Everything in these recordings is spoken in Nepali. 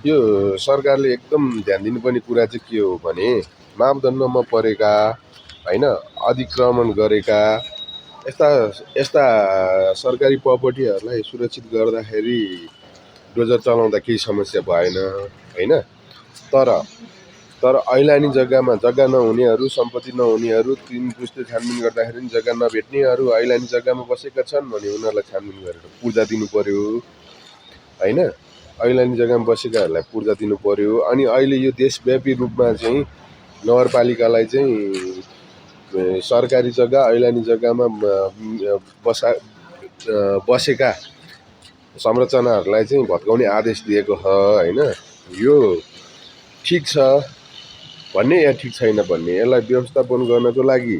यो सरकारले एकदम ध्यान दिनुपर्ने कुरा चाहिँ के हो भने मापदण्डमा परेका होइन अतिक्रमण गरेका यस्ता यस्ता सरकारी प्रपर्टीहरूलाई सुरक्षित गर्दाखेरि डोजर चलाउँदा केही समस्या भएन होइन। तर तर ऐलानी जग्गामा जग्गा नहुनेहरू सम्पत्ति नहुनेहरू 3 पुस्ते छानबिन गर्दाखेरि पनि जग्गा नभेट्नेहरू ऐलानी जग्गामा बसेका छन् भने उनीहरूलाई छानबिन गरेर पूर्जा दिनु पर्यो होइन। ऐलानी जग्गामा बसेकाहरूलाई पूर्जा दिनु पर्यो। अनि अहिले यो देशव्यापी रूपमा चाहिँ नगरपालिकालाई चाहिँ सरकारी जग्गा ऐलानी जग्गामा बसेका संरचनाहरूलाई चाहिँ भत्काउने आदेश दिएको छ होइन। यो ठिक छ भन्ने या ठिक छैन भन्ने, यसलाई व्यवस्थापन गर्नको लागि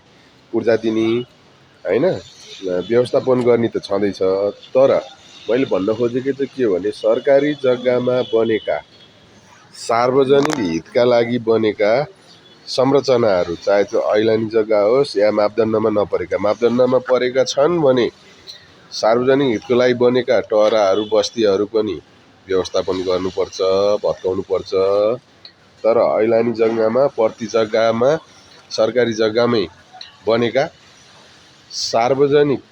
पूर्जा दिने होइन, व्यवस्थापन गर्ने त छँदैछ। तर मैले भन्न खोजेको चाहिँ के हो भने सरकारी जग्गामा बनेका सार्वजनिक हितका लागि बनेका संरचनाहरू चाहे त्यो ऐलानी जग्गा होस् या मापदण्डमा नपरेका, मापदण्डमा परेका छन् भने सार्वजनिक हितको लागि बनेका टहराहरू बस्तीहरू पनि व्यवस्थापन गर्नुपर्छ, भत्काउनुपर्छ। तर ऐलानी जग्गामा प्रति जग्गामा सरकारी जग्गामै बनेका सार्वजनिक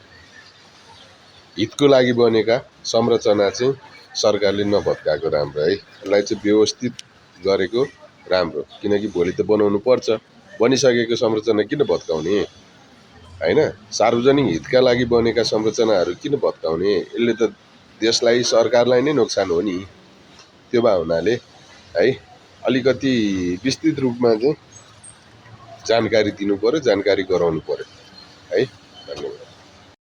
हितको लागि बनेका संरचना चाहिँ सरकारले नभत्काएको राम्रो है। यसलाई चाहिँ व्यवस्थित गरेको राम्रो, किनकि भोलि त बनाउनु पर्छ, बनिसकेको संरचना किन भत्काउने होइन। सार्वजनिक हितका लागि बनेका संरचनाहरू किन भत्काउने, यसले त देशलाई सरकारलाई नै नोक्सान हो नि। त्यो भए हुनाले है अलिकति विस्तृत रूपमा चाहिँ जानकारी दिनु पर्यो, जानकारी गराउनु पर्यो है। धन्यवाद।